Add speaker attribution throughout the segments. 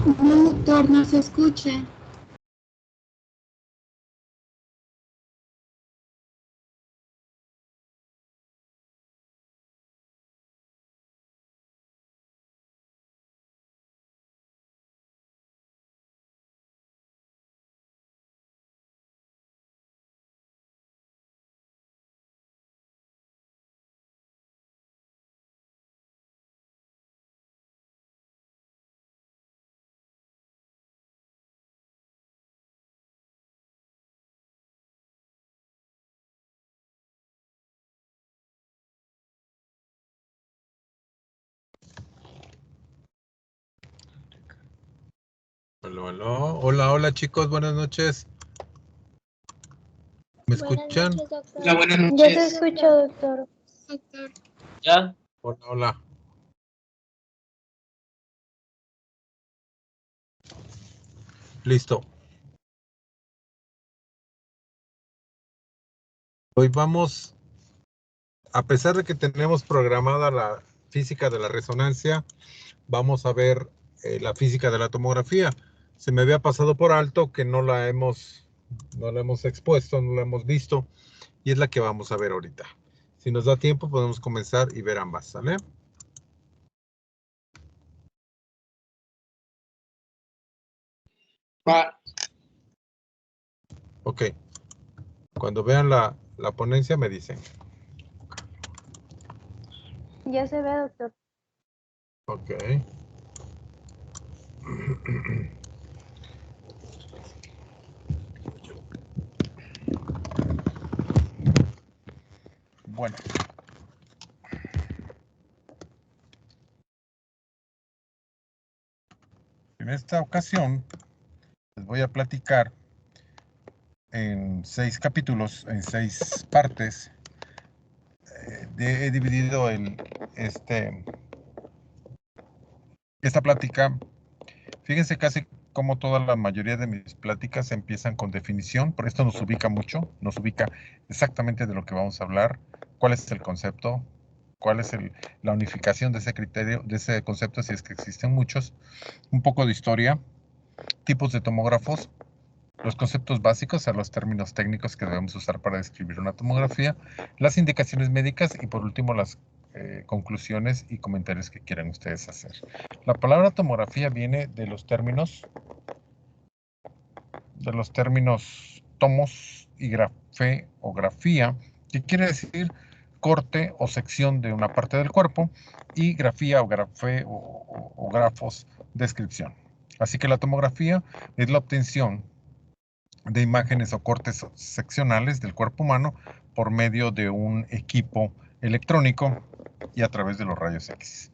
Speaker 1: No, doctor, no se escucha.
Speaker 2: Aló, aló. Hola, hola chicos, buenas noches. ¿Me escuchan?
Speaker 3: Buenas noches, doctor.
Speaker 4: Hola, buenas noches.
Speaker 3: Yo te escucho, doctor.
Speaker 1: Doctor.
Speaker 4: ¿Ya?
Speaker 2: Hola, hola. Listo. Hoy vamos, a pesar de que tenemos programada la física de la resonancia, vamos a ver la física de la tomografía. Se me había pasado por alto que no la hemos expuesto, no la hemos visto, y es la que vamos a ver ahorita. Si nos da tiempo, podemos comenzar y ver ambas, ¿sale?
Speaker 4: Va.
Speaker 2: Ok. Cuando vean la ponencia me dicen.
Speaker 3: Ya se ve, doctor.
Speaker 2: Ok. Bueno. En esta ocasión les voy a platicar en 6 capítulos, en 6 partes. He dividido esta plática. Fíjense casi como toda la mayoría de mis pláticas empiezan con definición, por esto nos ubica mucho, nos ubica exactamente de lo que vamos a hablar, cuál es el concepto, cuál es la unificación de ese criterio, de ese concepto, si es que existen muchos, un poco de historia, tipos de tomógrafos, los conceptos básicos, a los términos técnicos que debemos usar para describir una tomografía, las indicaciones médicas y por último las conclusiones y comentarios que quieran ustedes hacer. La palabra tomografía viene de los términos tomos y grafé o grafía, que quiere decir corte o sección de una parte del cuerpo, y grafía o grafé o grafos, descripción. Así que la tomografía es la obtención de imágenes o cortes seccionales del cuerpo humano por medio de un equipo electrónico y a través de los rayos X.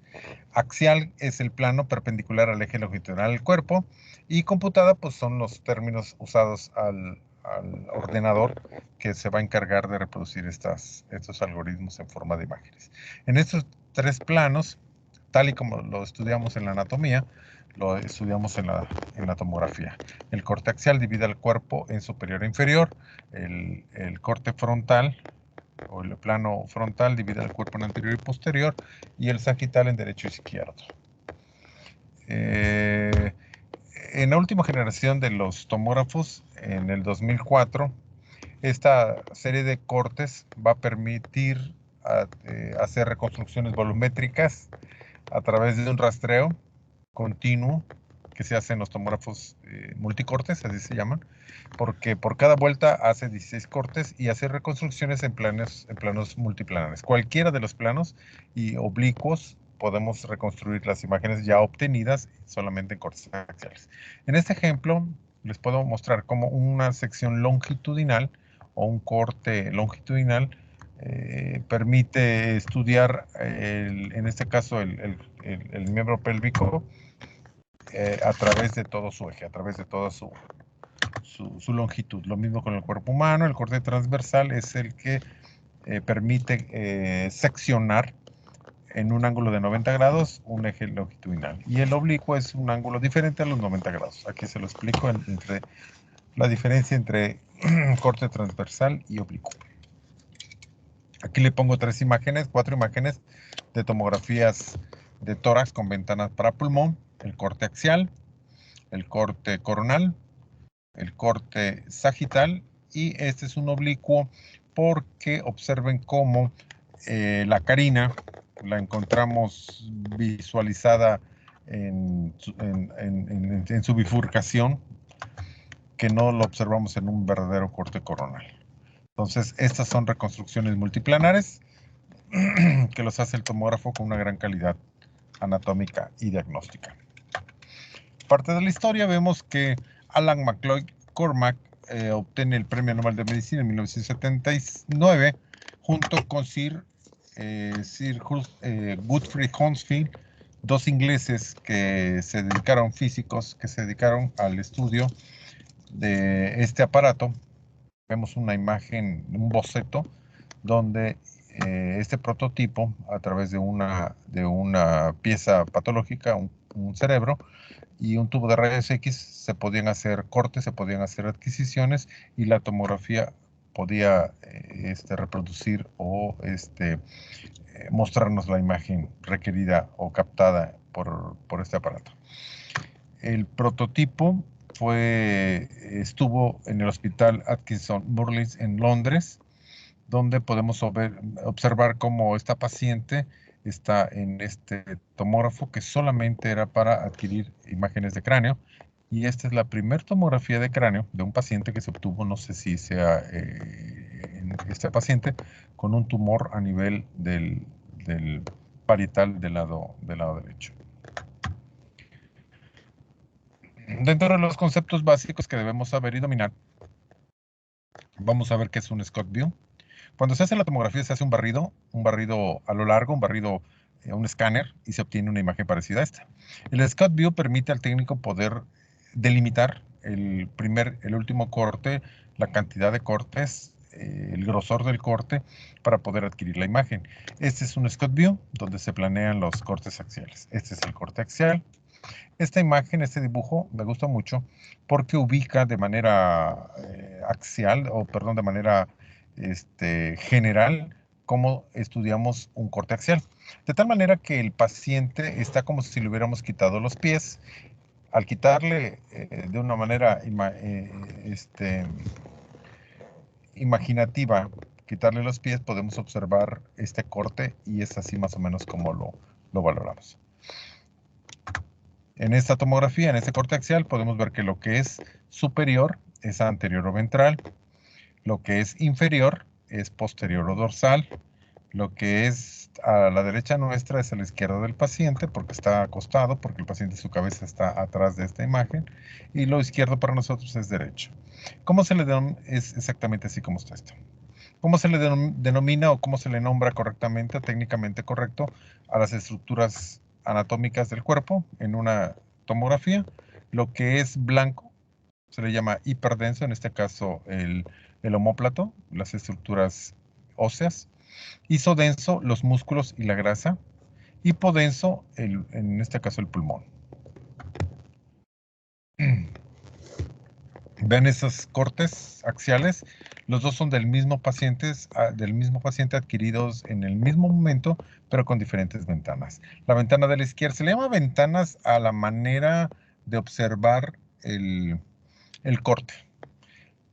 Speaker 2: Axial es el plano perpendicular al eje longitudinal del cuerpo, y computada pues son los términos usados al ordenador que se va a encargar de reproducir estos algoritmos en forma de imágenes. En estos 3 planos, tal y como lo estudiamos en la anatomía, lo estudiamos en la tomografía. El corte axial divide el cuerpo en superior e inferior, el corte frontal o el plano frontal divide el cuerpo en anterior y posterior, y el sagital en derecho y izquierdo. En la última generación de los tomógrafos, en el 2004, esta serie de cortes va a permitir hacer reconstrucciones volumétricas a través de un rastreo continuo que se hace en los tomógrafos multicortes, así se llaman, porque por cada vuelta hace 16 cortes y hace reconstrucciones en planos multiplanares. Cualquiera de los planos y oblicuos podemos reconstruir las imágenes ya obtenidas solamente en cortes axiales. En este ejemplo les puedo mostrar cómo una sección longitudinal o un corte longitudinal permite estudiar, en este caso, el miembro pélvico a través de todo su eje, a través de toda su longitud. Lo mismo con el cuerpo humano. El corte transversal es el que permite seccionar en un ángulo de 90 grados un eje longitudinal. Y el oblicuo es un ángulo diferente a los 90 grados. Aquí se lo explico entre la diferencia entre corte transversal y oblicuo. Aquí le pongo 4 imágenes de tomografías de tórax con ventanas para pulmón, el corte axial, el corte coronal, el corte sagital, y este es un oblicuo porque observen cómo la carina la encontramos visualizada en su bifurcación, que no lo observamos en un verdadero corte coronal. Entonces, estas son reconstrucciones multiplanares que los hace el tomógrafo con una gran calidad anatómica y diagnóstica. Parte de la historia, vemos que Alan McLeod Cormack obtiene el Premio Nobel de Medicina en 1979 junto con Sir Godfrey Hounsfield, dos ingleses que se dedicaron, físicos, que se dedicaron al estudio de este aparato. Vemos una imagen, un boceto, donde este prototipo, a través de una pieza patológica, un cerebro y un tubo de rayos X, se podían hacer cortes, se podían hacer adquisiciones, y la tomografía podía reproducir o mostrarnos la imagen requerida o captada por este aparato. El prototipo estuvo en el Hospital Atkinson Burles en Londres, donde podemos observar cómo esta paciente está en este tomógrafo que solamente era para adquirir imágenes de cráneo. Y esta es la primera tomografía de cráneo de un paciente que se obtuvo, no sé si sea en este paciente, con un tumor a nivel del parietal del lado derecho. Dentro de los conceptos básicos que debemos saber y dominar, vamos a ver qué es un Scott View. Cuando se hace la tomografía se hace un barrido a lo largo, un escáner, y se obtiene una imagen parecida a esta. El Scott View permite al técnico poder delimitar el último corte, la cantidad de cortes, el grosor del corte, para poder adquirir la imagen. Este es un Scott View donde se planean los cortes axiales. Este es el corte axial. Esta imagen, este dibujo, me gusta mucho porque ubica de manera de manera general, cómo estudiamos un corte axial. De tal manera que el paciente está como si le hubiéramos quitado los pies. Al quitarle de una manera imaginativa, quitarle los pies, podemos observar este corte, y es así más o menos como lo valoramos. En esta tomografía, en este corte axial, podemos ver que lo que es superior es anterior o ventral, lo que es inferior es posterior o dorsal, lo que es a la derecha nuestra es a la izquierda del paciente, porque está acostado, porque el paciente, su cabeza está atrás de esta imagen, y lo izquierdo para nosotros es derecho. ¿Cómo se le denomina? Es exactamente así como está esto. ¿Cómo se le denomina o cómo se le nombra correctamente, técnicamente correcto, a las estructuras anatómicas del cuerpo en una tomografía? Lo que es blanco se le llama hiperdenso, en este caso el omóplato, las estructuras óseas. Isodenso, los músculos y la grasa. Hipodenso, en este caso el pulmón. Vean esos cortes axiales, los dos son del mismo paciente adquiridos en el mismo momento, pero con diferentes ventanas. La ventana de la izquierda se le llama ventanas a la manera de observar el corte.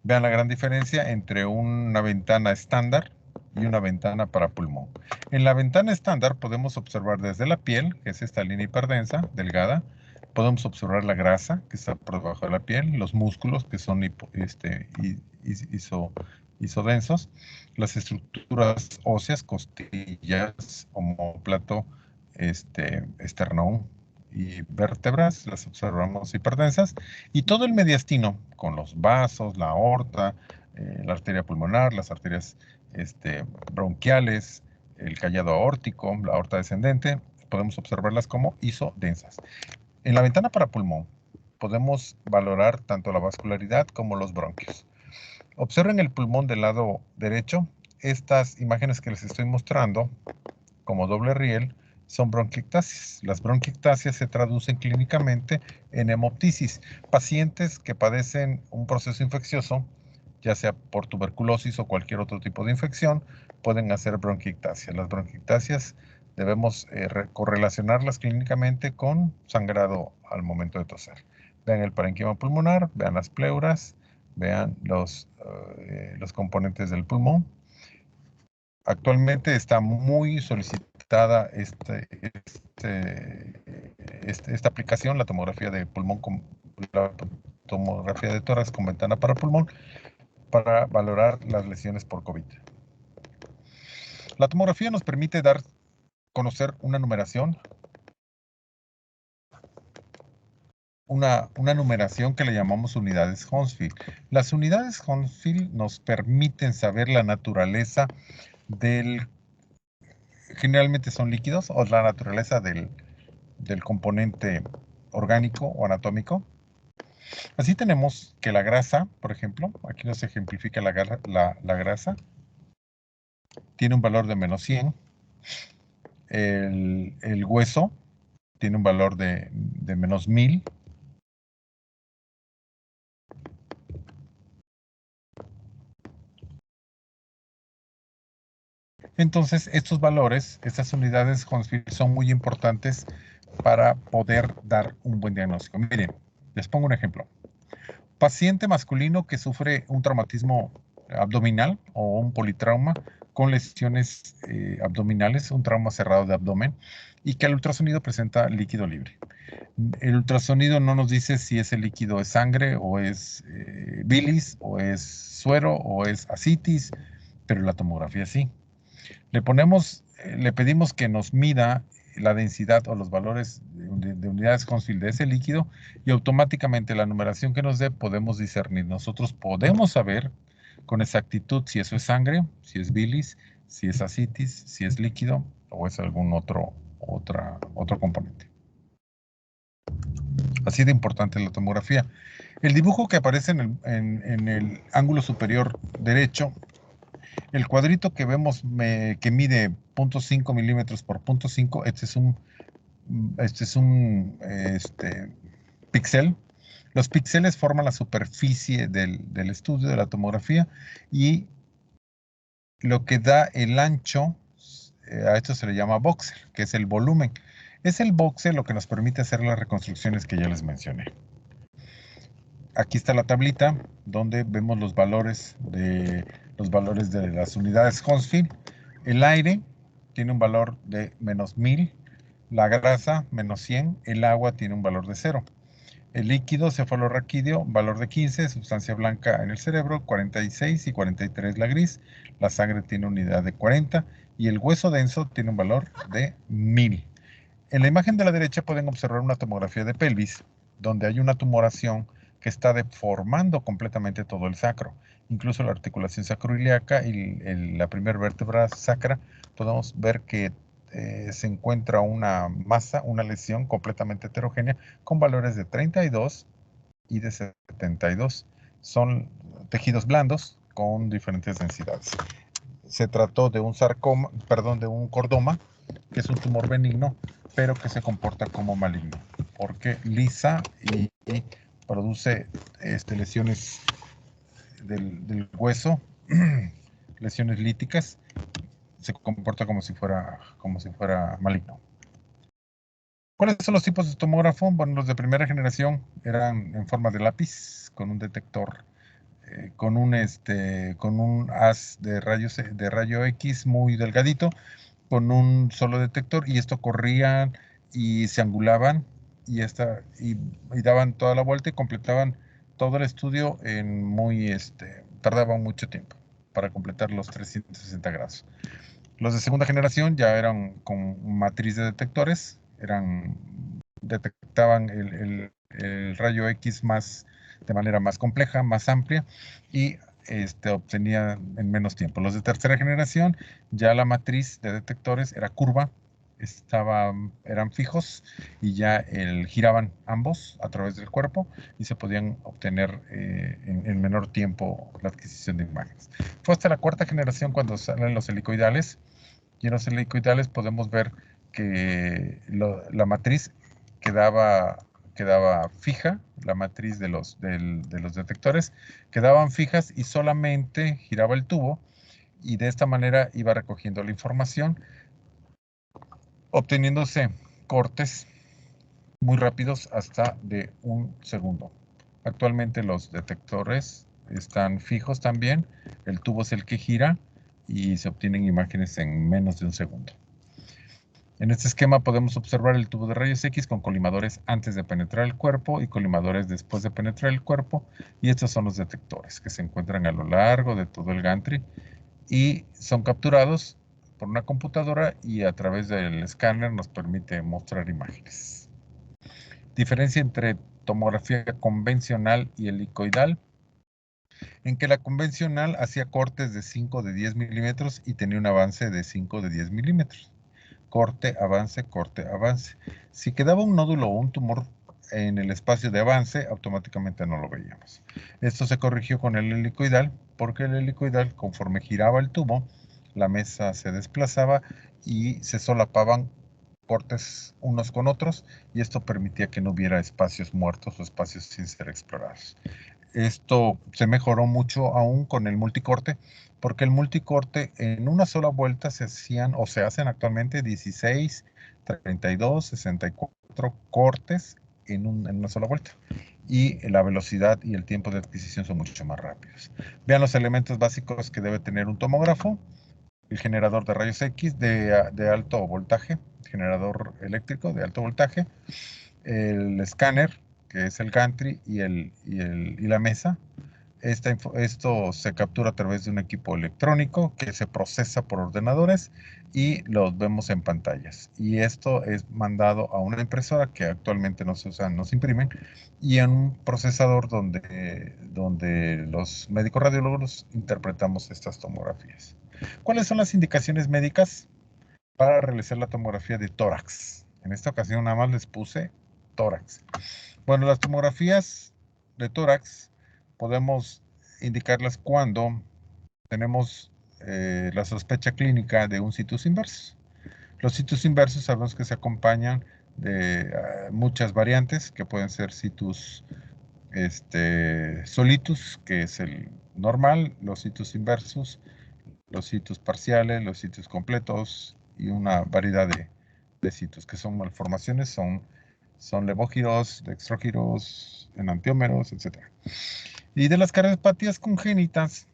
Speaker 2: Vean la gran diferencia entre una ventana estándar y una ventana para pulmón. En la ventana estándar podemos observar desde la piel, que es esta línea hiperdensa, delgada. Podemos observar la grasa que está por debajo de la piel, los músculos que son isodensos, las estructuras óseas, costillas, omóplato, esternón y vértebras, las observamos hiperdensas, y todo el mediastino con los vasos, la aorta, la arteria pulmonar, las arterias bronquiales, el callado aórtico, la aorta descendente, podemos observarlas como isodensas. En la ventana para pulmón podemos valorar tanto la vascularidad como los bronquios. Observen el pulmón del lado derecho. Estas imágenes que les estoy mostrando como doble riel son bronquiectasias. Las bronquiectasias se traducen clínicamente en hemoptisis. Pacientes que padecen un proceso infeccioso, ya sea por tuberculosis o cualquier otro tipo de infección, pueden hacer bronquiectasia. Las bronquiectasias debemos correlacionarlas clínicamente con sangrado al momento de toser. Vean el parénquima pulmonar, vean las pleuras, vean los componentes del pulmón. Actualmente está muy solicitada esta aplicación, la tomografía de pulmón, la tomografía de tórax con ventana para pulmón, para valorar las lesiones por COVID. La tomografía nos permite conocer una numeración, una numeración que le llamamos unidades Hounsfield. Las unidades Hounsfield nos permiten saber la naturaleza generalmente son líquidos, o la naturaleza del componente orgánico o anatómico. Así tenemos que la grasa, por ejemplo, aquí nos ejemplifica la grasa, tiene un valor de menos 100. El hueso tiene un valor de menos 1000. Entonces, estos valores, estas unidades Hounsfield son muy importantes para poder dar un buen diagnóstico. Miren, les pongo un ejemplo. Paciente masculino que sufre un traumatismo abdominal o un politrauma con lesiones abdominales, un trauma cerrado de abdomen, y que al ultrasonido presenta líquido libre. El ultrasonido no nos dice si ese líquido es sangre o es bilis o es suero o es ascitis, pero la tomografía sí. Le pedimos que nos mida la densidad o los valores de unidades Hounsfield de ese líquido y automáticamente la numeración que nos dé podemos discernir. Nosotros podemos saber con exactitud si eso es sangre, si es bilis, si es ascitis, si es líquido o es algún otro componente. Así de importante es la tomografía. El dibujo que aparece en el ángulo superior derecho, el cuadrito que vemos que mide 0.5 milímetros por 0.5, este es un píxel. Los píxeles forman la superficie del estudio de la tomografía y lo que da el ancho, a esto se le llama voxel, que es el volumen. Es el voxel lo que nos permite hacer las reconstrucciones que ya les mencioné. Aquí está la tablita donde vemos los valores de las unidades Hounsfield. El aire tiene un valor de menos 1000, la grasa menos 100, el agua tiene un valor de 0. El líquido cefalorraquídeo, valor de 15, sustancia blanca en el cerebro, 46 y 43 la gris, la sangre tiene unidad de 40 y el hueso denso tiene un valor de 1000. En la imagen de la derecha pueden observar una tomografía de pelvis, donde hay una tumoración que está deformando completamente todo el sacro. Incluso la articulación sacroiliaca y la primera vértebra sacra, podemos ver que se encuentra una masa, una lesión completamente heterogénea con valores de 32 y de 72. Son tejidos blandos con diferentes densidades. Se trató de un de un cordoma, que es un tumor benigno, pero que se comporta como maligno, porque lisa y produce lesiones del hueso, lesiones líticas, se comporta como si fuera maligno. ¿Cuáles son los tipos de tomógrafo? Bueno, los de primera generación eran en forma de lápiz, con un detector, con un haz de rayo X muy delgadito, con un solo detector, y esto corrían y se angulaban y daban toda la vuelta y completaban todo el estudio tardaban mucho tiempo para completar los 360 grados. Los de segunda generación ya eran con matriz de detectores, detectaban el rayo X de manera más compleja, más amplia, y obtenían en menos tiempo. Los de tercera generación, ya la matriz de detectores era curva, eran fijos y ya giraban ambos a través del cuerpo y se podían obtener en menor tiempo la adquisición de imágenes. Fue hasta la cuarta generación cuando salen los helicoidales, y en los helicoidales podemos ver que la matriz quedaba fija, la matriz de los detectores quedaban fijas y solamente giraba el tubo, y de esta manera iba recogiendo la información, obteniéndose cortes muy rápidos hasta de 1 segundo. Actualmente los detectores están fijos también, el tubo es el que gira y se obtienen imágenes en menos de 1 segundo. En este esquema podemos observar el tubo de rayos X con colimadores antes de penetrar el cuerpo y colimadores después de penetrar el cuerpo, y estos son los detectores que se encuentran a lo largo de todo el gantry y son capturados por una computadora y a través del escáner nos permite mostrar imágenes. Diferencia entre tomografía convencional y helicoidal, en que la convencional hacía cortes de 5 de 10 milímetros y tenía un avance de 5 de 10 milímetros. Corte, avance, corte, avance. Si quedaba un nódulo o un tumor en el espacio de avance, automáticamente no lo veíamos. Esto se corrigió con el helicoidal, porque el helicoidal, conforme giraba el tubo, la mesa se desplazaba y se solapaban cortes unos con otros, y esto permitía que no hubiera espacios muertos o espacios sin ser explorados. Esto se mejoró mucho aún con el multicorte, porque el multicorte en una sola vuelta se hacían o se hacen actualmente 16, 32, 64 cortes en una sola vuelta. Y la velocidad y el tiempo de adquisición son mucho más rápidos. Vean los elementos básicos que debe tener un tomógrafo: el generador de rayos X de alto voltaje, generador eléctrico de alto voltaje, el escáner, que es el gantry, y la mesa. Esto se captura a través de un equipo electrónico que se procesa por ordenadores y los vemos en pantallas. Y esto es mandado a una impresora que actualmente no se usan, no se imprimen, y en un procesador donde los médicos radiólogos interpretamos estas tomografías. ¿Cuáles son las indicaciones médicas para realizar la tomografía de tórax? En esta ocasión nada más les puse tórax. Bueno, las tomografías de tórax podemos indicarlas cuando tenemos la sospecha clínica de un situs inversus. Los situs inversus sabemos que se acompañan de muchas variantes, que pueden ser situs solitus, que es el normal, los situs inversus, los situs parciales, los situs completos y una variedad de situs, que son malformaciones, son levógiros, dextrógiros, enantiómeros, etc. Y de las cardiopatías congénitas,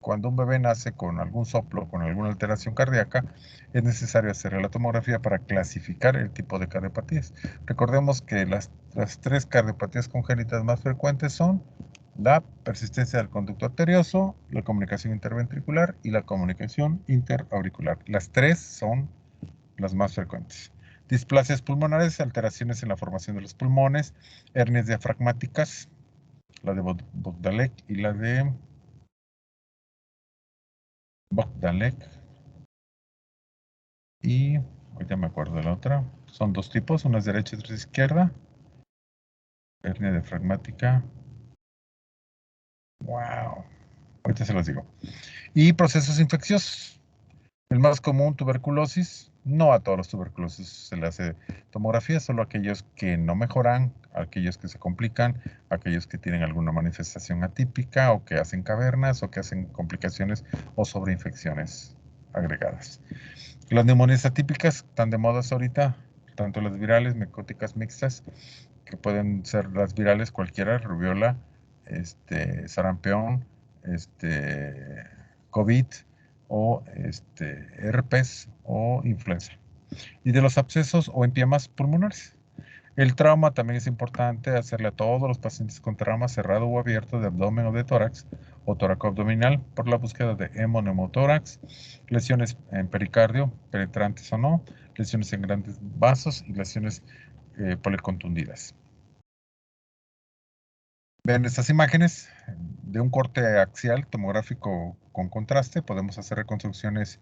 Speaker 2: cuando un bebé nace con algún soplo, con alguna alteración cardíaca, es necesario hacer la tomografía para clasificar el tipo de cardiopatías. Recordemos que las 3 cardiopatías congénitas más frecuentes son la persistencia del conducto arterioso, la comunicación interventricular y la comunicación interauricular. Las 3 son las más frecuentes. Displasias pulmonares, alteraciones en la formación de los pulmones, hernias diafragmáticas, la de Bogdalek y la de Bogdalek. Y ahorita me acuerdo de la otra. Son 2 tipos, una es derecha y otra es izquierda. Hernia diafragmática. Wow. Ahorita se los digo. Y procesos infecciosos. El más común, tuberculosis. No a todos los tuberculosis se le hace tomografía, solo a aquellos que no mejoran, a aquellos que se complican, a aquellos que tienen alguna manifestación atípica o que hacen cavernas o que hacen complicaciones o sobreinfecciones agregadas. Las neumonías atípicas están de moda ahorita, tanto las virales, micóticas mixtas, que pueden ser las virales cualquiera, rubiola, sarampión, COVID, o herpes o influenza. Y de los abscesos o empiemas pulmonares. El trauma también es importante hacerle a todos los pacientes con trauma cerrado o abierto de abdomen o de tórax o tóraco abdominal por la búsqueda de hemoneumotórax, lesiones en pericardio, penetrantes o no, lesiones en grandes vasos y lesiones policontundidas. Vean estas imágenes de un corte axial tomográfico con contraste. Podemos hacer reconstrucciones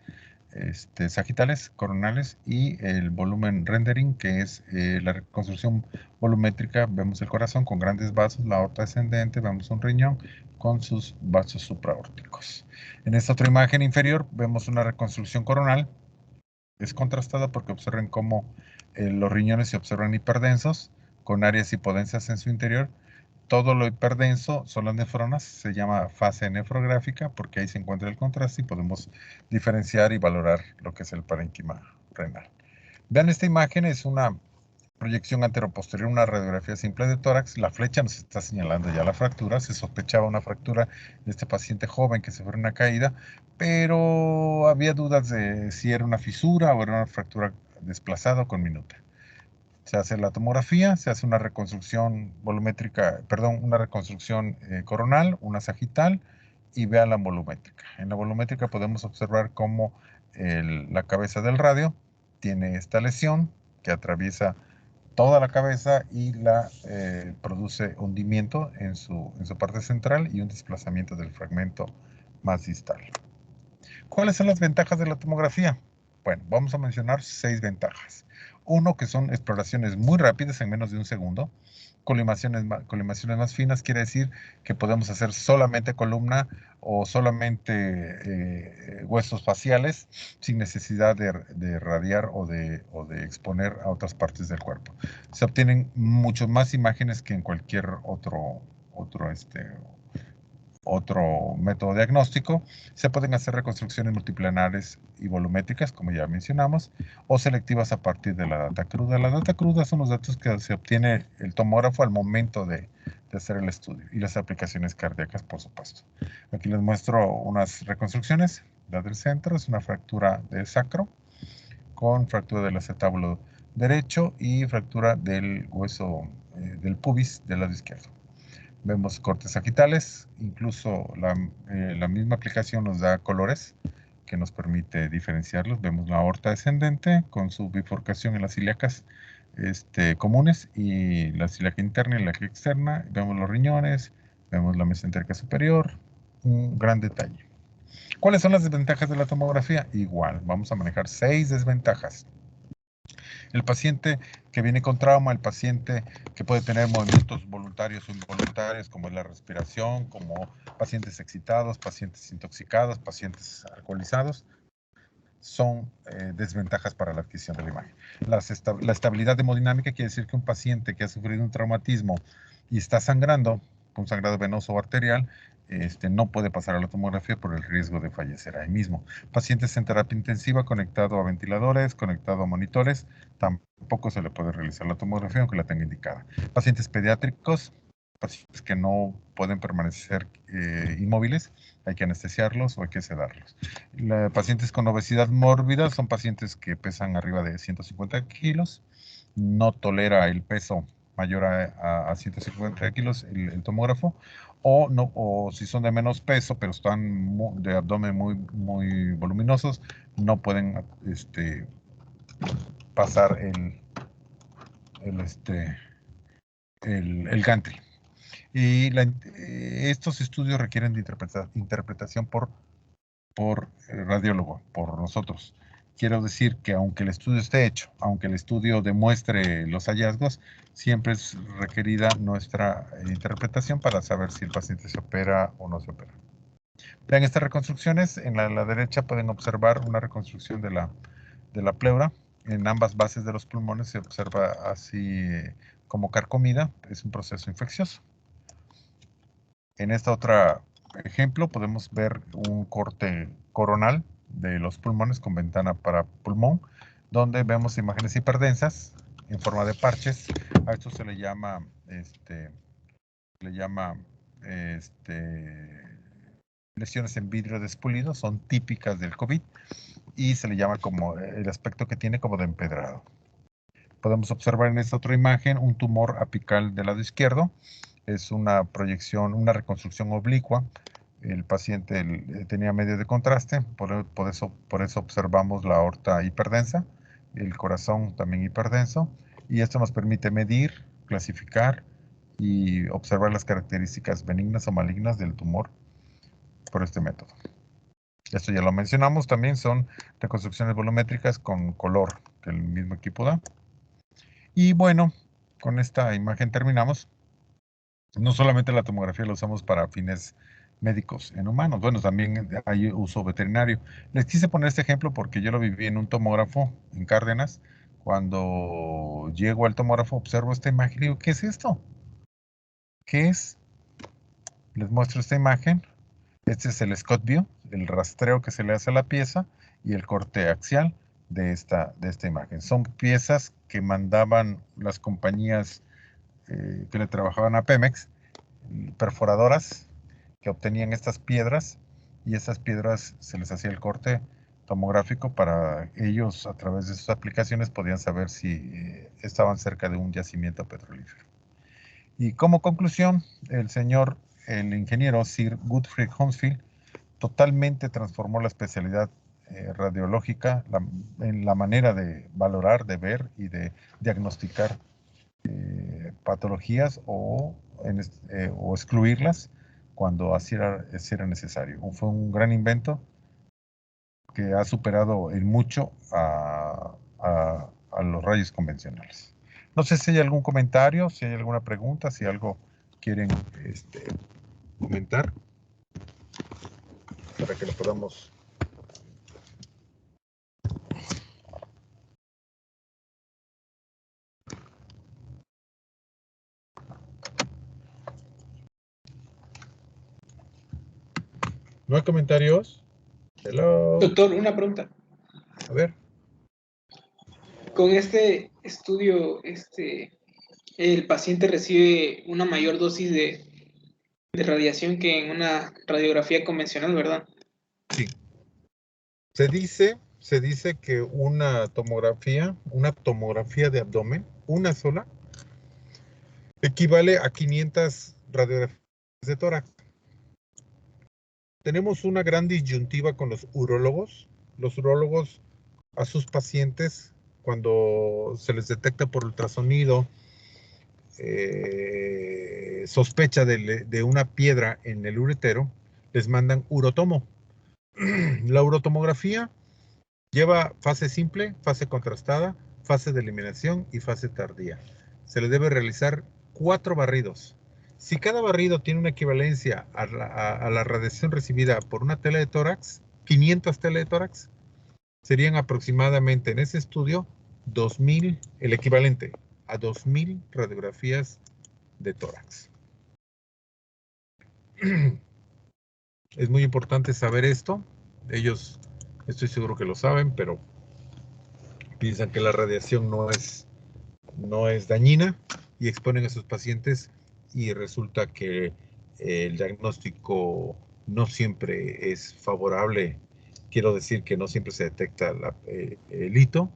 Speaker 2: sagitales, coronales, y el volumen rendering, que es la reconstrucción volumétrica. Vemos el corazón con grandes vasos, la aorta descendente, vemos un riñón con sus vasos supraórticos. En esta otra imagen inferior vemos una reconstrucción coronal. Es contrastada porque observen cómo los riñones se observan hiperdensos, con áreas hipodensas en su interior. Todo lo hiperdenso son las nefronas, se llama fase nefrográfica porque ahí se encuentra el contraste y podemos diferenciar y valorar lo que es el parénquima renal. Vean esta imagen, es una proyección anteroposterior, una radiografía simple de tórax. La flecha nos está señalando ya la fractura. Se sospechaba una fractura de este paciente joven que sufrió una caída, pero había dudas de si era una fisura o era una fractura desplazada o con minuta. Se hace la tomografía, se hace una reconstrucción volumétrica, perdón, una reconstrucción coronal, una sagital y vea la volumétrica. En la volumétrica podemos observar cómo la cabeza del radio tiene esta lesión que atraviesa toda la cabeza y produce hundimiento en su parte central y un desplazamiento del fragmento más distal. ¿Cuáles son las ventajas de la tomografía? Bueno, vamos a mencionar 6 ventajas. Uno, que son exploraciones muy rápidas en menos de un segundo. Colimaciones más finas quiere decir que podemos hacer solamente columna o solamente huesos faciales sin necesidad de radiar o de exponer a otras partes del cuerpo. Se obtienen mucho más imágenes que en cualquier otro método diagnóstico. Se pueden hacer reconstrucciones multiplanares y volumétricas, como ya mencionamos, o selectivas a partir de la data cruda. La data cruda son los datos que se obtiene el tomógrafo al momento de hacer el estudio, y las aplicaciones cardíacas, por supuesto. Aquí les muestro unas reconstrucciones. La del centro es una fractura del sacro con fractura del acetábulo derecho y fractura del hueso del pubis del lado izquierdo. Vemos cortes sagitales, incluso la misma aplicación nos da colores que nos permite diferenciarlos. Vemos la aorta descendente con su bifurcación en las ilíacas comunes y la ilíaca interna y la ilíaca externa. Vemos los riñones, vemos la mesentérica superior, un gran detalle. ¿Cuáles son las desventajas de la tomografía? Igual, vamos a manejar 6 desventajas. El paciente que viene con trauma, el paciente que puede tener movimientos voluntarios o involuntarios, como es la respiración, como pacientes excitados, pacientes intoxicados, pacientes alcoholizados, son desventajas para la adquisición de la imagen. La estabilidad hemodinámica quiere decir que un paciente que ha sufrido un traumatismo y está sangrando, con sangrado venoso o arterial, no puede pasar a la tomografía por el riesgo de fallecer ahí mismo. Pacientes en terapia intensiva conectado a ventiladores, conectado a monitores, tampoco se le puede realizar la tomografía aunque la tenga indicada. Pacientes pediátricos, pacientes que no pueden permanecer inmóviles, hay que anestesiarlos o hay que sedarlos. Pacientes con obesidad mórbida son pacientes que pesan arriba de 150 kilos, no tolera el peso mayor a 150 kilos el tomógrafo, o si son de menos peso, pero están de abdomen muy voluminosos, no pueden pasar el gantry. Y estos estudios requieren de interpretación por radiólogo, por nosotros. Quiero decir que aunque el estudio esté hecho, aunque el estudio demuestre los hallazgos, siempre es requerida nuestra interpretación para saber si el paciente se opera o no se opera. Vean estas reconstrucciones. En la derecha pueden observar una reconstrucción de la pleura. En ambas bases de los pulmones se observa así como carcomida. Es un proceso infeccioso. En esta otra ejemplo podemos ver un corte coronal de los pulmones con ventana para pulmón, donde vemos imágenes hiperdensas en forma de parches. A esto se le llama lesiones en vidrio despulido, son típicas del COVID y se le llama como el aspecto que tiene como de empedrado. Podemos observar en esta otra imagen un tumor apical del lado izquierdo. Es una proyección, una reconstrucción oblicua. El paciente tenía medio de contraste, por eso observamos la aorta hiperdensa, el corazón también hiperdenso, y esto nos permite medir, clasificar y observar las características benignas o malignas del tumor por este método. Esto ya lo mencionamos, también son reconstrucciones volumétricas con color que el mismo equipo da. Y bueno, con esta imagen terminamos. No solamente la tomografía la usamos para fines médicos en humanos, bueno, también hay uso veterinario. Les quise poner este ejemplo porque yo lo viví en un tomógrafo en Cárdenas. Cuando llego al tomógrafo, observo esta imagen y digo, ¿qué es esto? ¿Qué es? Les muestro esta imagen. Este es el Scott View, el rastreo que se le hace a la pieza y el corte axial. de esta imagen. Son piezas que mandaban las compañías que le trabajaban a Pemex, perforadoras, que obtenían estas piedras, y esas piedras se les hacía el corte tomográfico para ellos, a través de sus aplicaciones, podían saber si estaban cerca de un yacimiento petrolífero. Y como conclusión, el ingeniero Sir Godfrey Hounsfield totalmente transformó la especialidad radiológica en la manera de valorar, de ver y de diagnosticar patologías o excluirlas cuando así era necesario. Fue un gran invento que ha superado en mucho a los rayos convencionales. No sé si hay algún comentario, si hay alguna pregunta, si algo quieren comentar para que lo podamos. ¿No hay comentarios? Hello.
Speaker 4: Doctor, una pregunta.
Speaker 2: A ver.
Speaker 4: Con este estudio, el paciente recibe una mayor dosis de radiación que en una radiografía convencional, ¿verdad?
Speaker 2: Sí. Se dice que una tomografía de abdomen, una sola, equivale a 500 radiografías de tórax. Tenemos una gran disyuntiva con los urólogos. Los urólogos a sus pacientes, cuando se les detecta por ultrasonido sospecha de una piedra en el uretero, les mandan urotomo. La urotomografía lleva fase simple, fase contrastada, fase de eliminación y fase tardía. Se le debe realizar 4 barridos. Si cada barrido tiene una equivalencia a la radiación recibida por una tela de tórax, 500 telas de tórax, serían aproximadamente en ese estudio 2000, el equivalente a 2000 radiografías de tórax. Es muy importante saber esto. Ellos, estoy seguro que lo saben, pero piensan que la radiación no es dañina y exponen a sus pacientes, y resulta que el diagnóstico no siempre es favorable. Quiero decir que no siempre se detecta el hito.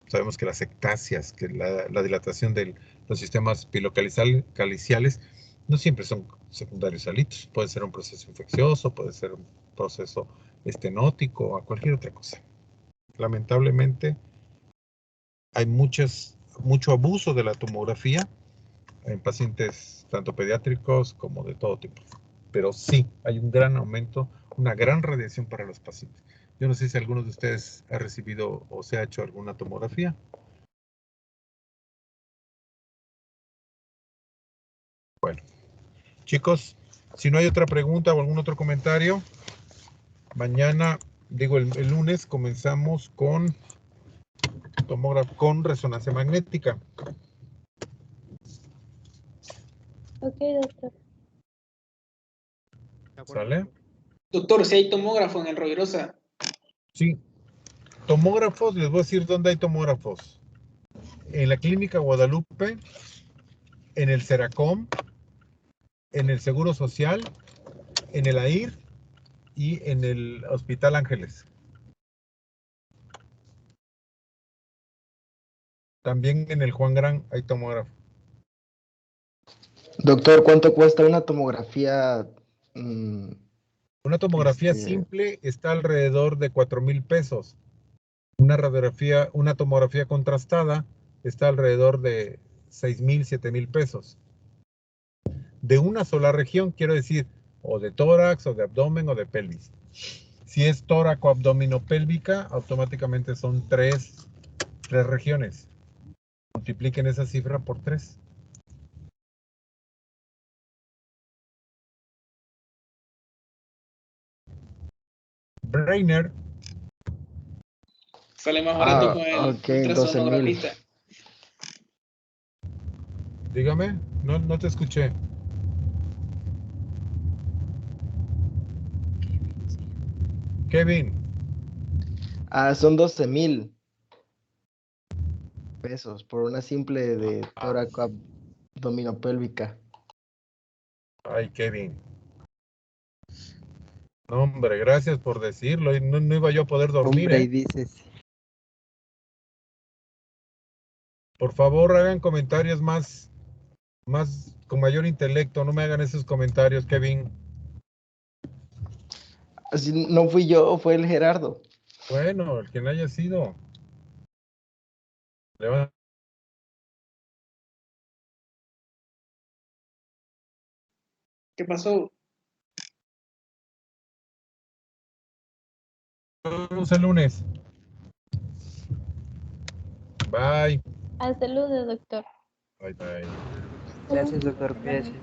Speaker 2: Sabemos que las ectasias, que la dilatación de los sistemas pilocaliciales no siempre son secundarios al hitos. Puede ser un proceso infeccioso, puede ser un proceso estenótico o cualquier otra cosa. Lamentablemente hay mucho abuso de la tomografía en pacientes tanto pediátricos como de todo tipo. Pero sí, hay un gran aumento, una gran radiación para los pacientes. Yo no sé si alguno de ustedes ha recibido o se ha hecho alguna tomografía. Bueno, chicos, si no hay otra pregunta o algún otro comentario, mañana, el lunes comenzamos con resonancia magnética.
Speaker 3: Ok, doctor.
Speaker 2: ¿Sale?
Speaker 4: Doctor, si hay tomógrafo en el Rovirosa.
Speaker 2: Sí. Tomógrafos, les voy a decir dónde hay tomógrafos. En la Clínica Guadalupe, en el Seracom, en el Seguro Social, en el AIR y en el Hospital Ángeles. También en el Juan Gran hay tomógrafo.
Speaker 5: Doctor, ¿cuánto cuesta una tomografía?
Speaker 2: Una tomografía simple está alrededor de 4,000 pesos. Una tomografía contrastada está alrededor de 6,000, 7,000 pesos. De una sola región, quiero decir, o de tórax, o de abdomen, o de pelvis. Si es tóraco, abdomino, pélvica, automáticamente son tres regiones. Multipliquen esa cifra por 3. Brainer.
Speaker 4: Sale más barato con el ultrasonografista.
Speaker 2: Dígame, no te escuché. Kevin.
Speaker 5: Son 12,000. pesos por una simple de tóraco-abdominopélvica.
Speaker 2: Ay, Kevin. No, hombre, gracias por decirlo. Y no iba yo a poder dormir,
Speaker 6: Hombre, y
Speaker 2: ¿eh?
Speaker 6: dices,
Speaker 2: Por favor, hagan comentarios más con mayor intelecto. No me hagan esos comentarios, Kevin.
Speaker 5: Así no fui yo, fue el Gerardo.
Speaker 2: Bueno, el quien haya sido. Levanta
Speaker 4: ¿Qué pasó?
Speaker 2: el lunes. Bye.
Speaker 3: Hasta luego, doctor.
Speaker 2: Bye, bye.
Speaker 6: gracias, doctor, cuídese.